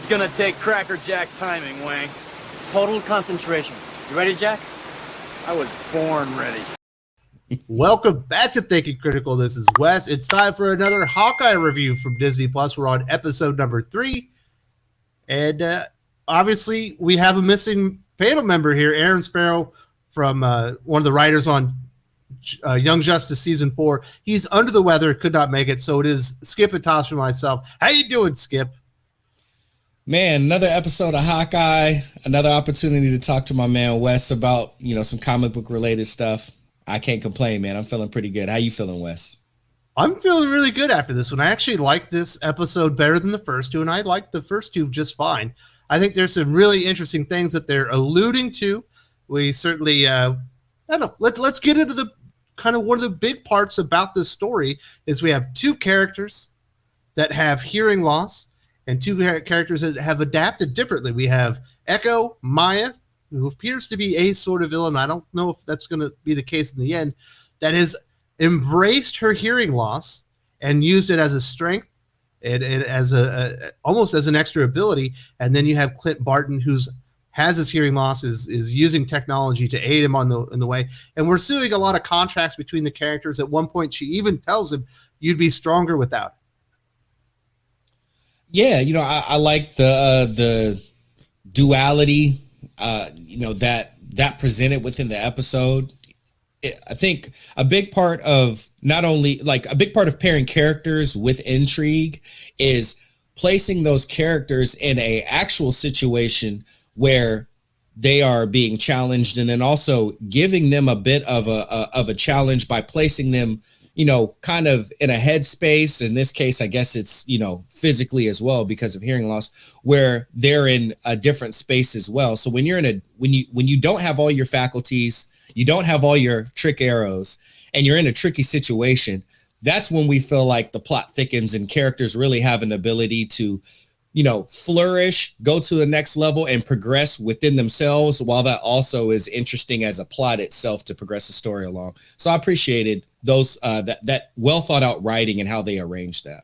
is gonna take crackerjack timing, Wang. Total concentration. You ready, Jack? I was born ready. Welcome back to Thinking Critical. This is Wes. It's time for another Hawkeye review from Disney Plus. We're on episode number 3. And obviously, we have a missing panel member here, Aaron Sparrow, from one of the writers on Young Justice Season 4. He's under the weather, could not make it, so it is Skip and Tosh and myself. How you doing, Skip? Man, another episode of Hawkeye, another opportunity to talk to my man Wes about, some comic book related stuff. I can't complain, man. I'm feeling pretty good. How you feeling, Wes? I'm feeling really good after this one. I actually liked this episode better than the first two, and I liked the first two just fine. I think there's some really interesting things that they're alluding to. We certainly, let's get into the kind of one of the big parts about this story is we have two characters that have hearing loss and two characters that have adapted differently. We have Echo, Maya, who appears to be a sort of villain. I don't know if that's going to be the case in the end, that has embraced her hearing loss and used it as a strength and as almost as an extra ability. And then you have Clint Barton, who's has his hearing loss, is using technology to aid him in the way. And we're seeing a lot of contrast between the characters. At one point, she even tells him, "You'd be stronger without it." Yeah, I like the duality, that presented within the episode. I think a big part of pairing characters with intrigue is placing those characters in a actual situation where they are being challenged, and then also giving them a bit of a challenge by placing them, kind of in a headspace. In this case, I guess it's, physically as well because of hearing loss, where they're in a different space as well. So when you don't have all your faculties, you don't have all your trick arrows, and you're in a tricky situation, that's when we feel like the plot thickens and characters really have an ability to, flourish, go to the next level and progress within themselves, while that also is interesting as a plot itself to progress the story along. So I appreciated those that well thought out writing and how they arranged that.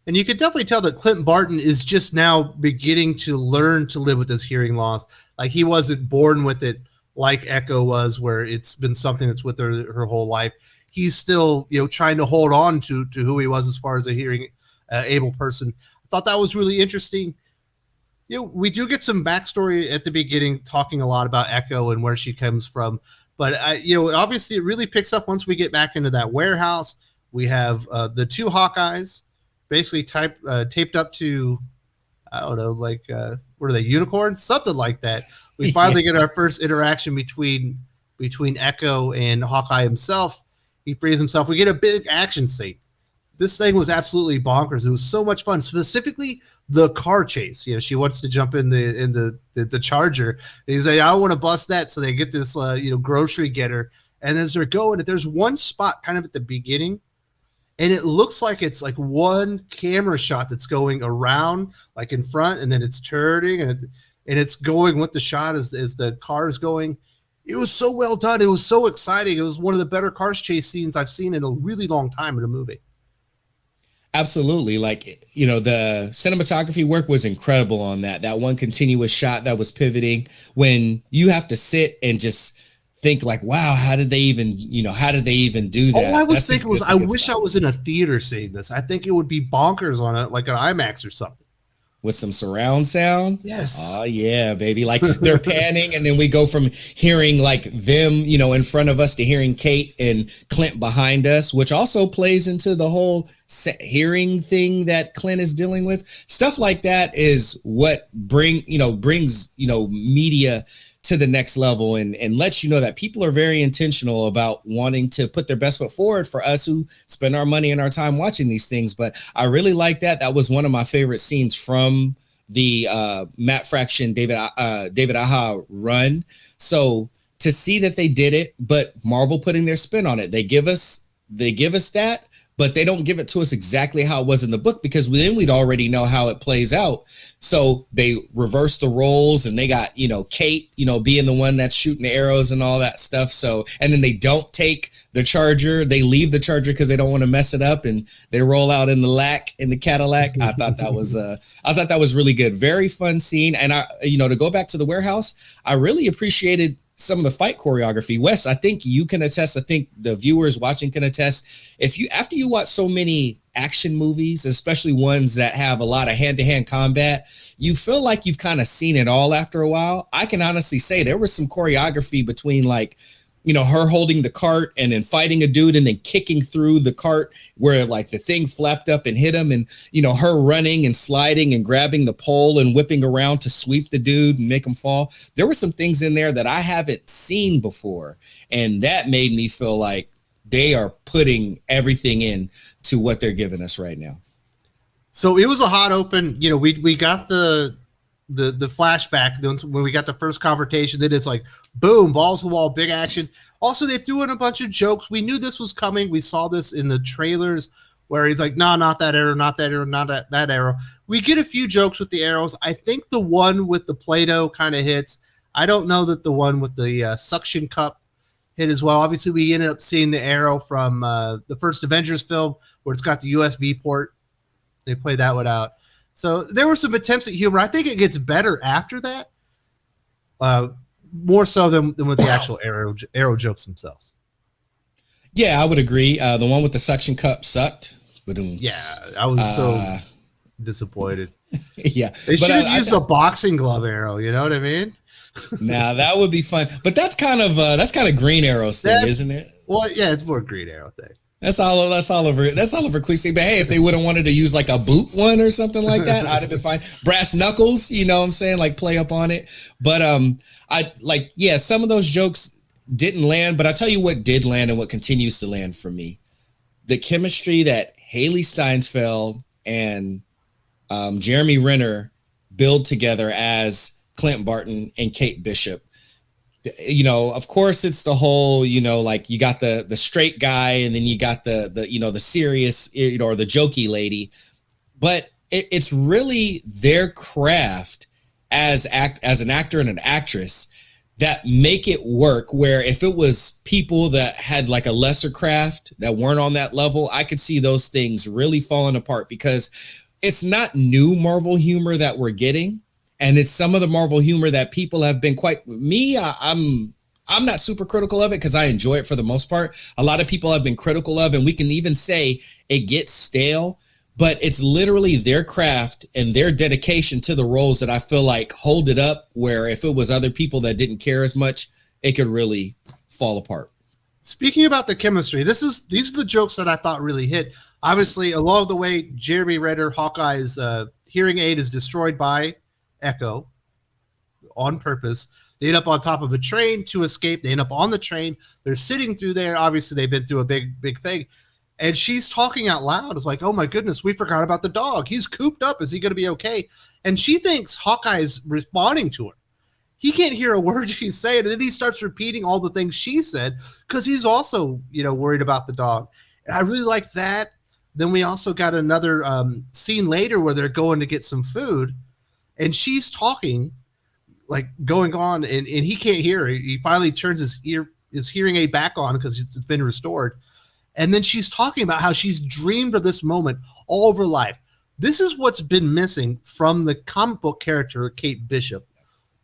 And you can definitely tell that Clint Barton is just now beginning to learn to live with this hearing loss. Like, he wasn't born with it like Echo was, where it's been something that's with her whole life. He's still, trying to hold on to who he was as far as a hearing able person. I thought that was really interesting. We do get some backstory at the beginning, talking a lot about Echo and where she comes from. But, obviously it really picks up once we get back into that warehouse. We have the two Hawkeyes basically taped up to, I don't know, like, what are they, unicorns? Something like that. We finally get our first interaction between Echo and Hawkeye himself. He frees himself. We get a big action scene. This thing was absolutely bonkers. It was so much fun. Specifically, the car chase. She wants to jump in the Charger. And he's like, "I want to bust that." So they get this, grocery getter. And as they're going, there's one spot kind of at the beginning, and it looks like it's like one camera shot that's going around, like in front, and then it's turning, and it's going with the shot as the car is going. It was so well done. It was so exciting. It was one of the better car chase scenes I've seen in a really long time in a movie. Absolutely. Like, the cinematography work was incredible on that one continuous shot that was pivoting, when you have to sit and just think like, wow, how did they even do that? All I was thinking was, I wish I was in a theater seeing this. I think it would be bonkers on it, like an IMAX or something. With some surround sound. Yes. Oh yeah, baby. Like, they're panning, and then we go from hearing like them, in front of us, to hearing Kate and Clint behind us, which also plays into the whole hearing thing that Clint is dealing with. Stuff like that is what brings media to the next level, and lets you know that people are very intentional about wanting to put their best foot forward for us who spend our money and our time watching these things. But I really like that. That was one of my favorite scenes from the Matt Fraction, David Aja run. So to see that they did it, but Marvel putting their spin on it, they give us that, but they don't give it to us exactly how it was in the book, because then we'd already know how it plays out. So they reverse the roles, and they got, Kate, being the one that's shooting the arrows and all that stuff. So, and then they don't take the Charger. They leave the Charger because they don't want to mess it up, and they roll out in the Cadillac. I thought that was really good. Very fun scene. And to go back to the warehouse, I really appreciated some of the fight choreography. Wes, I think you can attest. I think the viewers watching can attest. After you watch so many action movies, especially ones that have a lot of hand-to-hand combat, you feel like you've kind of seen it all after a while. I can honestly say there was some choreography between her holding the cart and then fighting a dude and then kicking through the cart where the thing flapped up and hit him, and her running and sliding and grabbing the pole and whipping around to sweep the dude and make him fall. There were some things in there that I haven't seen before, and that made me feel like they are putting everything in to what they're giving us right now. So it was a hot open. We got the flashback when we got the first confrontation. Then it's like boom, balls to the wall, big action. Also, they threw in a bunch of jokes. We knew this was coming. We saw this in the trailers where he's like, no, not that arrow, not that arrow, not that arrow. We get a few jokes with the arrows. I think the one with the Play-Doh kind of hits. I don't know that the one with the suction cup hit as well. Obviously, we ended up seeing the arrow from the first Avengers film where it's got the USB port. They played that one out. So there were some attempts at humor. I think it gets better after that, more so than with the actual arrow jokes themselves. Yeah, I would agree. The one with the suction cup sucked. Yeah, I was so disappointed. Yeah, they should have used a boxing glove arrow. You know what I mean? Now that would be fun, but that's kind of Green Arrow's thing, isn't it? Well, yeah, it's more Green Arrow thing. That's Oliver Queen's thing. But hey, if they would have wanted to use a boot one or something like that, I'd have been fine. Brass knuckles, you know what I'm saying? Play up on it. But some of those jokes didn't land, but I tell you what did land and what continues to land for me. The chemistry that Haley Steinfeld and Jeremy Renner build together as Clint Barton and Kate Bishop. Of course it's the whole, you got the straight guy, and then you got the serious, or the jokey lady, but it's really their craft as an actor and an actress that make it work, where if it was people that had a lesser craft that weren't on that level, I could see those things really falling apart, because it's not new Marvel humor that we're getting. And it's some of the Marvel humor that people have been I'm not super critical of it because I enjoy it for the most part. A lot of people have been critical of, and we can even say it gets stale, but it's literally their craft and their dedication to the roles that I feel like hold it up, where if it was other people that didn't care as much, it could really fall apart. Speaking about the chemistry, these are the jokes that I thought really hit. Obviously, along the way, Jeremy Renner, Hawkeye's hearing aid is destroyed by Echo on purpose. They end up on top of a train to escape. They end up on the train. They're sitting through there. Obviously, they've been through a big thing. And she's talking out loud. It's like, oh my goodness, we forgot about the dog. He's cooped up. Is he going to be okay? And she thinks Hawkeye is responding to her. He can't hear a word she's saying. And then he starts repeating all the things she said because he's also, worried about the dog. And I really like that. Then we also got another scene later where they're going to get some food. And she's talking, going on, and he can't hear her. He finally turns his hearing aid back on because it's been restored. And then she's talking about how she's dreamed of this moment all of her life. This is what's been missing from the comic book character, Kate Bishop.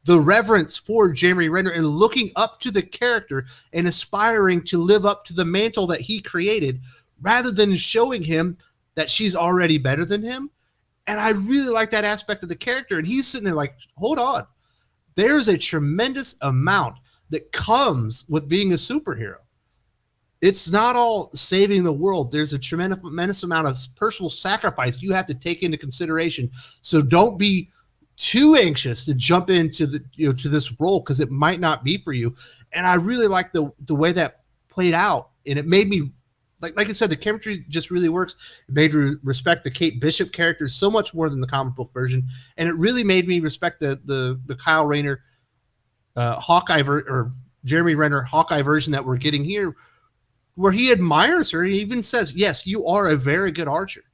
The reverence for Jeremy Renner and looking up to the character and aspiring to live up to the mantle that he created, rather than showing him that she's already better than him. And I really like that aspect of the character. And he's sitting there like, hold on. There's a tremendous amount that comes with being a superhero. It's not all saving the world. There's a tremendous amount of personal sacrifice you have to take into consideration. So don't be too anxious to jump into to this role, because it might not be for you. And I really like the way that played out. And it made me, like I said, the chemistry just really works. It made me respect the Kate Bishop character so much more than the comic book version, and it really made me respect the Kyle Rayner, Hawkeye or Jeremy Renner Hawkeye version that we're getting here. where he admires her. He even says, yes, you are a very good archer,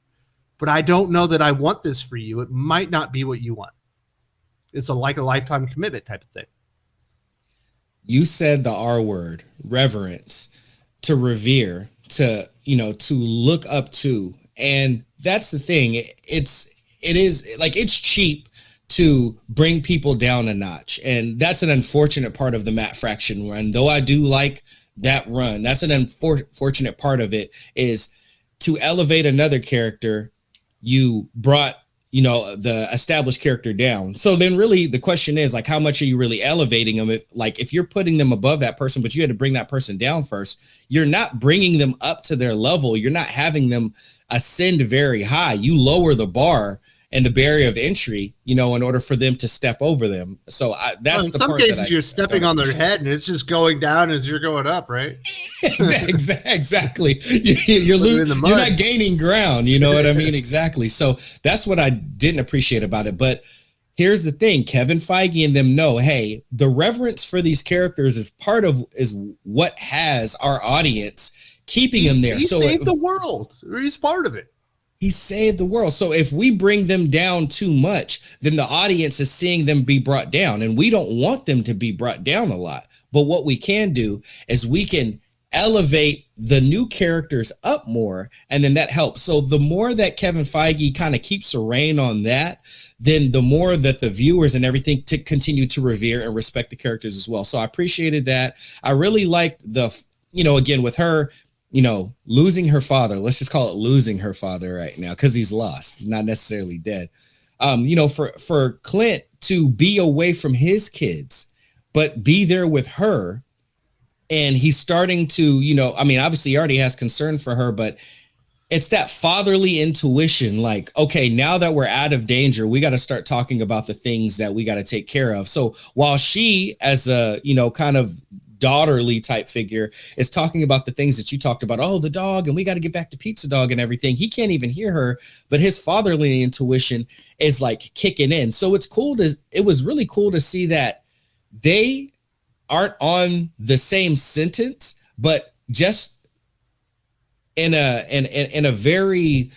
but I don't know that I want this for you. It might not be what you want. It's like a lifetime commitment type of thing. You said the R word, reverence, to revere, to, to look up to. And that's the thing. It is like, it's cheap to bring people down a notch. And that's an unfortunate part of the Matt Fraction run. Though I do like that run, that's an unfortunate part of it, is to elevate another character. You brought, the established character down. So then really the question is, like, how much are you really elevating them? If you're putting them above that person, but you had to bring that person down first, you're not bringing them up to their level. You're not having them ascend very high. You lower the bar and the barrier of entry, in order for them to step over them. So that's in some cases you're stepping on their head and it's just going down as you're going up, right? Exactly. You're not gaining ground. You know what I mean? Exactly. So that's what I didn't appreciate about it. But here's the thing: Kevin Feige and them know, hey, the reverence for these characters is what has our audience keeping them there. He saved the world. He's part of it. He saved the world. So if we bring them down too much, then the audience is seeing them be brought down, and we don't want them to be brought down a lot. But what we can do is we can elevate the new characters up more, and then that helps. So the more that Kevin Feige kind of keeps a rein on that, then the more that the viewers and everything to continue to revere and respect the characters as well. So I appreciated that. I really liked again, with her, losing her father. Let's just call it losing her father right now, because he's lost. He's not necessarily dead. For Clint to be away from his kids, but be there with her. And he's starting to, obviously he already has concern for her, but it's that fatherly intuition. Like, okay, now that we're out of danger, we got to start talking about the things that we got to take care of. So while she, as a, kind of daughterly type figure, is talking about the things that you talked about, the dog, and we got to get back to Pizza Dog and everything, he can't even hear her, but his fatherly intuition is like kicking in. So it was really cool to see that they aren't on the same sentence, but just in a very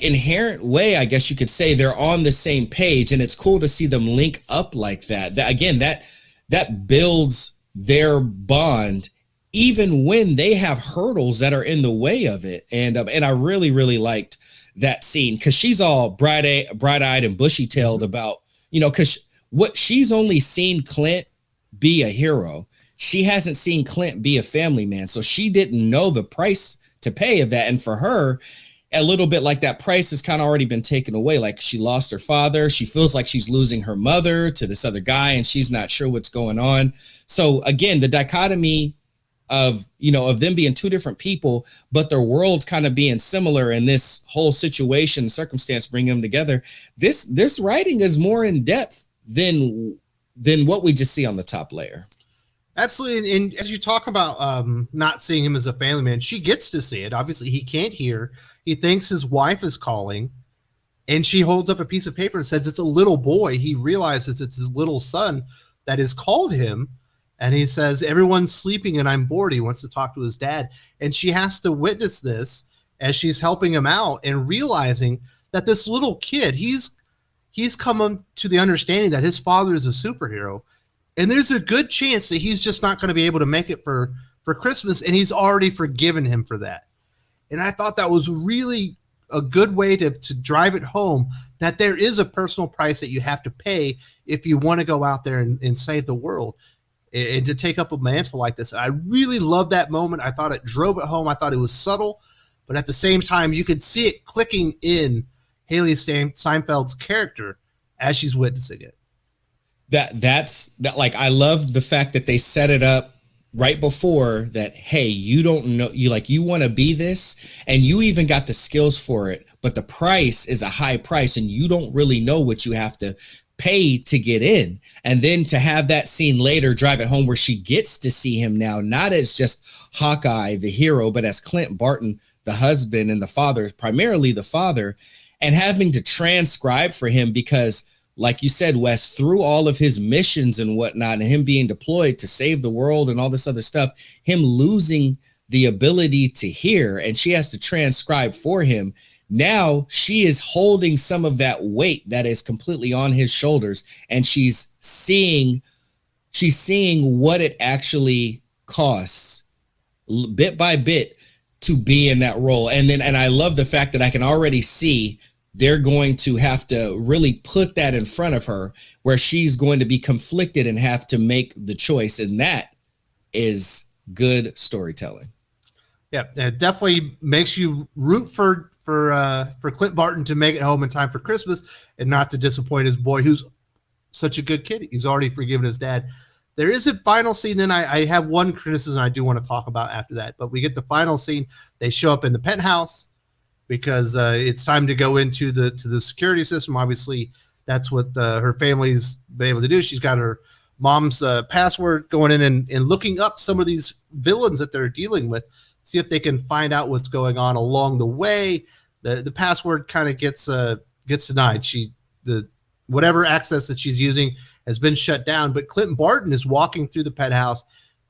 inherent way, I guess you could say, they're on the same page. And it's cool to see them link up like that. That builds their bond, even when they have hurdles that are in the way of it. And I really, really liked that scene, because she's all bright-eyed and bushy-tailed about, because she's only seen Clint be a hero. She hasn't seen Clint be a family man. So she didn't know the price to pay of that. And for her, a little bit like that price has kind of already been taken away. Like, she lost her father. She feels like she's losing her mother to this other guy, and she's not sure what's going on. So again, the dichotomy of them being two different people, but their worlds kind of being similar, and this whole situation, circumstance, bringing them together. This writing is more in depth than what we just see on the top layer. Absolutely. And as you talk about not seeing him as a family man, she gets to see it. Obviously, he can't hear. He thinks his wife is calling, and she holds up a piece of paper and says it's a little boy. He realizes it's his little son that has called him, and he says, everyone's sleeping and I'm bored. He wants to talk to his dad. And she has to witness this as she's helping him out, and realizing that this little kid, he's come to the understanding that his father is a superhero. And there's a good chance that he's just not going to be able to make it for Christmas, and he's already forgiven him for that. And I thought that was really a good way to drive it home, that there is a personal price that you have to pay if you want to go out there and save the world, and to take up a mantle like this. I really loved that moment. I thought it drove it home. I thought it was subtle, but at the same time, you could see it clicking in Haley Steinfeld's character as she's witnessing it. That's like, I love the fact that they set it up right before that. Hey, you don't know, you want to be this, and you even got the skills for it, but the price is a high price, and you don't really know what you have to pay to get in. And then to have that scene later drive it home, where she gets to see him now, not as just Hawkeye, the hero, but as Clint Barton, the husband and the father, primarily the father, and having to transcribe for him, because like you said, Wes, through all of his missions and whatnot, and him being deployed to save the world and all this other stuff, him losing the ability to hear, and she has to transcribe for him. Now she is holding some of that weight that is completely on his shoulders, and she's seeing what it actually costs bit by bit to be in that role. And I love the fact that I can already see they're going to have to really put that in front of her, where she's going to be conflicted and have to make the choice. And that is good storytelling. Yeah, it definitely makes you root for Clint Barton to make it home in time for Christmas and not to disappoint his boy, who's such a good kid. He's already forgiven his dad. There is a final scene, and I have one criticism I do want to talk about after that. But we get the final scene. They show up in the penthouse because it's time to go into the security system. Obviously, that's what her family's been able to do. She's got her mom's password, going in and looking up some of these villains that they're dealing with, see if they can find out what's going on along the way. The password kind of gets denied. Whatever access that she's using has been shut down, but Clint Barton is walking through the penthouse.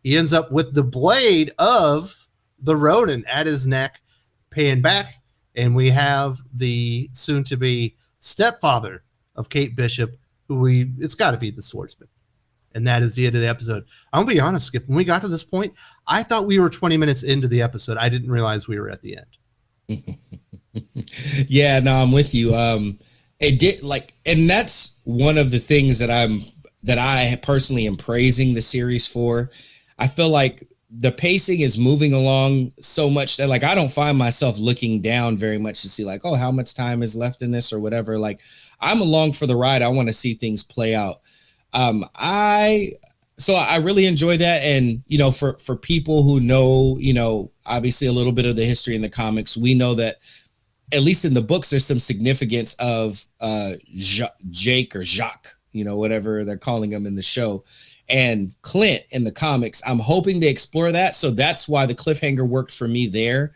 He ends up with the blade of the Ronin at his neck, paying back, and we have the soon-to-be stepfather of Kate Bishop, it's got to be the swordsman. And that is the end of the episode. I'm going to be honest, Skip, when we got to this point, I thought we were 20 minutes into the episode. I didn't realize we were at the end. Yeah, no, I'm with you. It did, like, and that's one of the things that I personally am praising the series for. I feel like the pacing is moving along so much that, like, I don't find myself looking down very much to see, like, oh, how much time is left in this or whatever. Like, I'm along for the ride. I want to see things play out. I really enjoy that. And, you know, for people who know, you know, obviously a little bit of the history in the comics, we know that at least in the books, there's some significance of Jake or Jacques, you know, whatever they're calling him in the show. And Clint in the comics, I'm hoping they explore that. So that's why the cliffhanger worked for me there.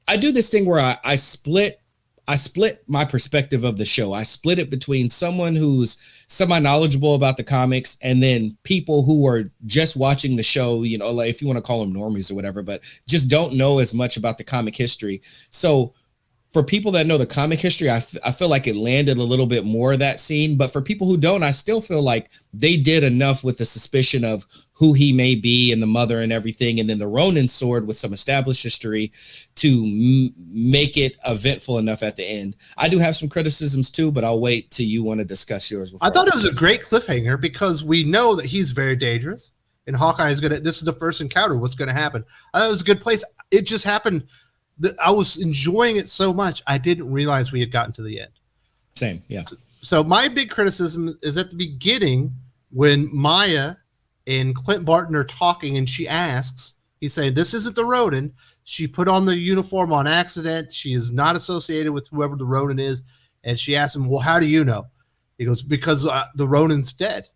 I do this thing where I split my perspective of the show. I split it between someone who's semi-knowledgeable about the comics and then people who are just watching the show, you know, like if you want to call them normies or whatever, but just don't know as much about the comic history. So for people that know the comic history, I feel like it landed a little bit more of that scene. But for people who don't, I still feel like they did enough with the suspicion of who he may be and the mother and everything. And then the Ronin sword with some established history to make it eventful enough at the end. I do have some criticisms too, but I'll wait till you want to discuss yours. I thought it was a great cliffhanger because we know that he's very dangerous and Hawkeye is this is the first encounter. What's going to happen? I thought it was a good place. It just happened. I was enjoying it so much, I didn't realize we had gotten to the end. Same, yeah. So my big criticism is at the beginning when Maya and Clint Barton are talking and she asks, he's saying, this isn't the Ronin. She put on the uniform on accident. She is not associated with whoever the Ronin is. And she asks him, well, how do you know? He goes, because the Ronin's dead.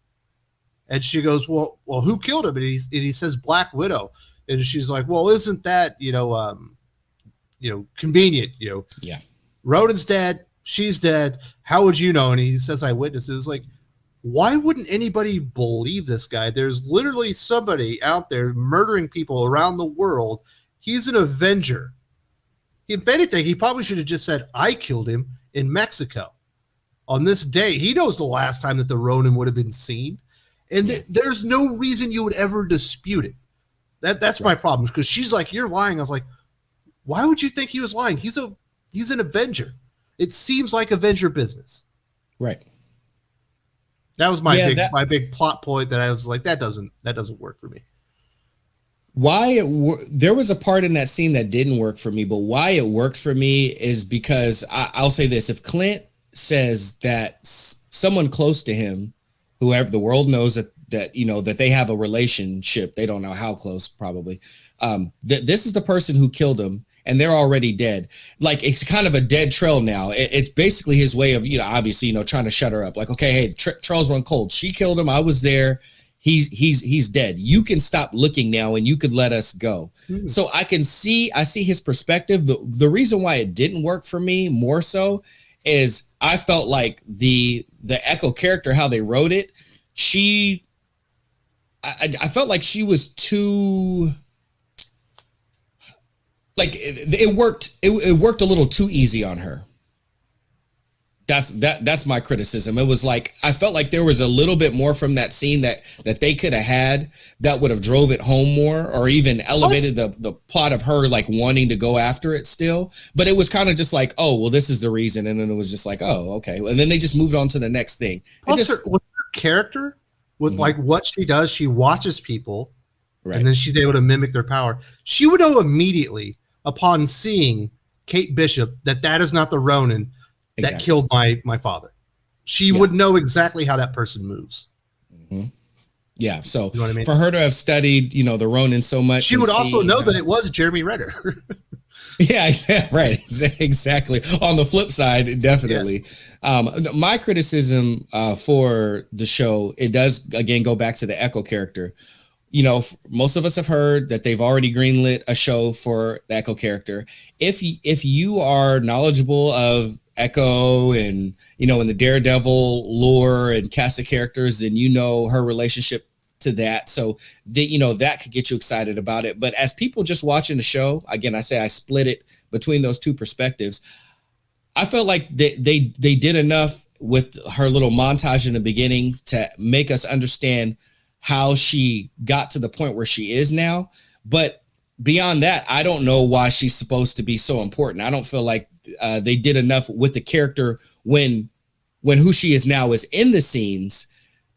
And she goes, well, who killed him? And he says Black Widow. And she's like, well, isn't that, convenient, Yeah. Ronin's dead. She's dead. How would you know? And he says, eyewitnesses. Like, why wouldn't anybody believe this guy? There's literally somebody out there murdering people around the world. He's an Avenger. If anything, he probably should have just said, I killed him in Mexico on this day. He knows the last time that the Ronin would have been seen. And there's no reason you would ever dispute it. That's my problem. Because she's like, you're lying. I was like, why would you think he was lying? He's an Avenger. It seems like Avenger business. Right. That was my big plot point that I was like, that doesn't work for me. There was a part in that scene that didn't work for me, but why it worked for me is because I'll say this. If Clint says that someone close to him, whoever the world knows that they have a relationship, they don't know how close probably, this is the person who killed him and they're already dead. Like, it's kind of a dead trail now. It's basically his way of, obviously, trying to shut her up. Like, okay, hey, trail's run cold. She killed him. I was there. He's dead. You can stop looking now and you could let us go. Mm-hmm. So I see his perspective. The reason why it didn't work for me more so is I felt like the the Echo character, how they wrote it, I felt like she was too, like it worked a little too easy on her. That's my criticism. It was like I felt like there was a little bit more from that scene that they could have had that would have drove it home more, or even elevated the plot of her like wanting to go after it still. But it was kind of just like, oh well, this is the reason, and then it was just like, oh okay, and then they just moved on to the next thing. Plus, with her character, with like what she does, she watches people, right, and then she's able to mimic their power. She would know immediately upon seeing Kate Bishop that is not the Ronin that killed my father. She would know exactly how that person moves. Mm-hmm. Yeah. So you know what I mean? For her to have studied, the Ronin so much, she would also know that it was Jeremy Renner. Yeah, right. Exactly. On the flip side, definitely. Yes. My criticism for the show, it does again go back to the Echo character. Most of us have heard that they've already greenlit a show for the Echo character. If you are knowledgeable of Echo and in the Daredevil lore and cast of characters, then her relationship to that, so that that could get you excited about it. But as people just watching the show, again, I say I split it between those two perspectives. I felt like they did enough with her little montage in the beginning to make us understand how she got to the point where she is now. But beyond that, I don't know why she's supposed to be so important. I don't feel like they did enough with the character when who she is now is in the scenes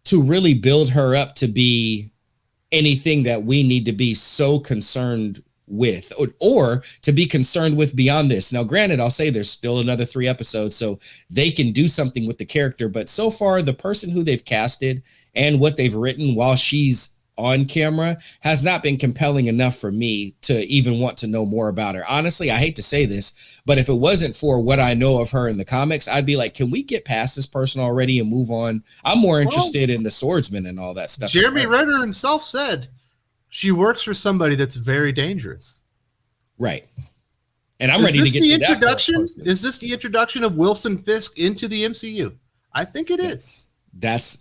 to really build her up to be anything that we need to be so concerned with, or to be concerned with beyond this. Now, granted, I'll say there's still another 3 episodes, so they can do something with the character. But so far, the person who they've casted and what they've written while she's on camera has not been compelling enough for me to even want to know more about her. Honestly, I hate to say this, but if it wasn't for what I know of her in the comics, I'd be like, can we get past this person already and move on? I'm more interested in the swordsman and all that stuff. Jeremy Renner himself said she works for somebody that's very dangerous. Right. And I'm ready to get to that part. Is this the introduction of Wilson Fisk into the MCU? I think it is. That's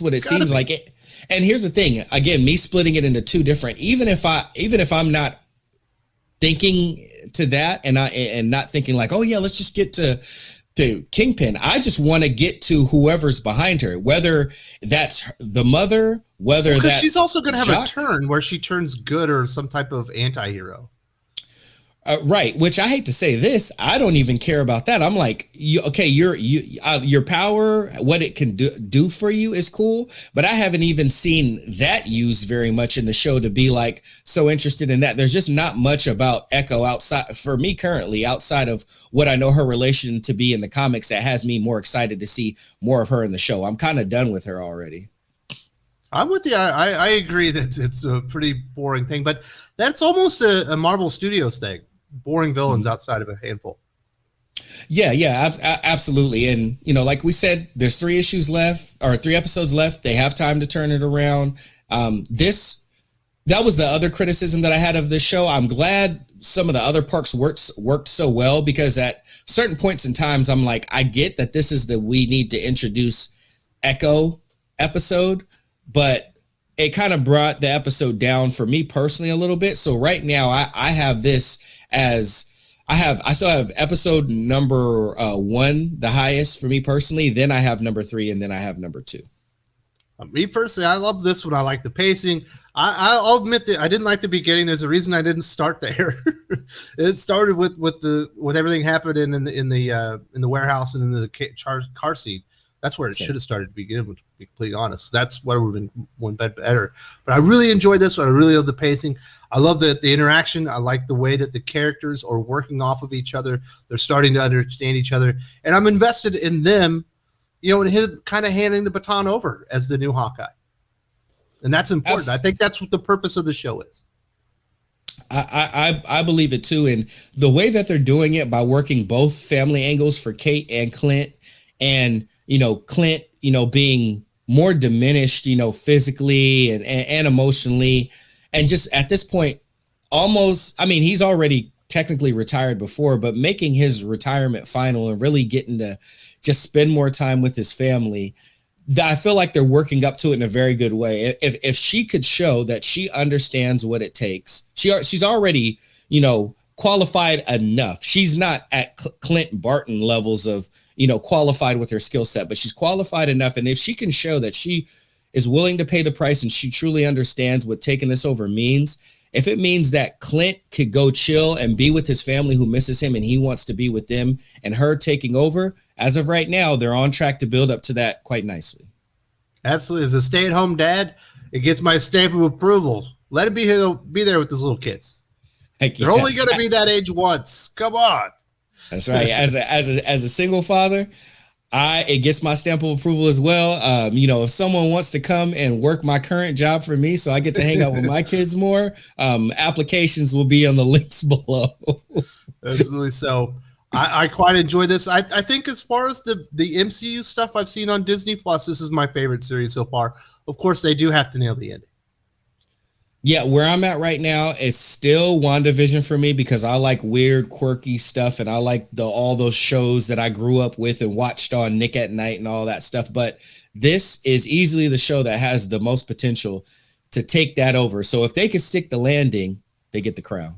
what it seems like. It. And here's the thing, again, me splitting it into two different, even if I'm not thinking to that and not thinking like, oh yeah, let's just get to Kingpin. I just want to get to whoever's behind her, whether that's the mother, whether that's she's also going to have a turn where she turns good or some type of anti-hero. Right, which I hate to say this, I don't even care about that. I'm like, your power, what it can do for you is cool, but I haven't even seen that used very much in the show to be like so interested in that. There's just not much about Echo outside for me currently, outside of what I know her relation to be in the comics, that has me more excited to see more of her in the show. I'm kind of done with her already. I'm with you. I agree that it's a pretty boring thing, but that's almost a Marvel Studios thing. Boring villains outside of a handful. Yeah, absolutely. And like we said, there's 3 episodes left. They have time to turn it around. That was the other criticism that I had of this show. I'm glad some of the other parts worked so well, because at certain points in times, I'm like, I get that this is we need to introduce Echo episode, but it kind of brought the episode down for me personally a little bit. So right now I have this as I still have episode number 1, the highest for me personally. Then I have number 3, and then I have number 2. Me personally, I love this one. I like the pacing. I'll admit that I didn't like the beginning. There's a reason I didn't start there. It started with everything happening in the warehouse and in the car seat. That's where it should have started to begin with, to be completely honest. That's where we've been one bit better. But I really enjoyed this one. I really love the pacing. I love the interaction. I like the way that the characters are working off of each other. They're starting to understand each other. And I'm invested in them, and him kind of handing the baton over as the new Hawkeye. And that's important. I think that's what the purpose of the show is. I believe it too. And the way that they're doing it by working both family angles for Kate and Clint, and Clint, being more diminished, physically and emotionally, and just at this point, almost, he's already technically retired before, but making his retirement final and really getting to just spend more time with his family. I feel like they're working up to it in a very good way. If she could show that she understands what it takes, she's already, qualified enough. She's not at Clint Barton levels of, qualified with her skill set, but she's qualified enough. And if she can show that she is willing to pay the price and she truly understands what taking this over means, if it means that Clint could go chill and be with his family who misses him and he wants to be with them, and her taking over, as of right now, they're on track to build up to that quite nicely. Absolutely. As a stay-at-home dad, it gets my stamp of approval. Let him be there with his little kids. Heck yeah. They're only going to be that age once. Come on. That's right. As a single father, it gets my stamp of approval as well. If someone wants to come and work my current job for me so I get to hang out with my kids more, applications will be on the links below. Absolutely. So I quite enjoy this. I think as far as the MCU stuff I've seen on Disney Plus, this is my favorite series so far. Of course, they do have to nail the ending. Yeah, where I'm at right now is still WandaVision for me because I like weird, quirky stuff, and I like all those shows that I grew up with and watched on Nick at Night and all that stuff. But this is easily the show that has the most potential to take that over. So if they can stick the landing, they get the crown.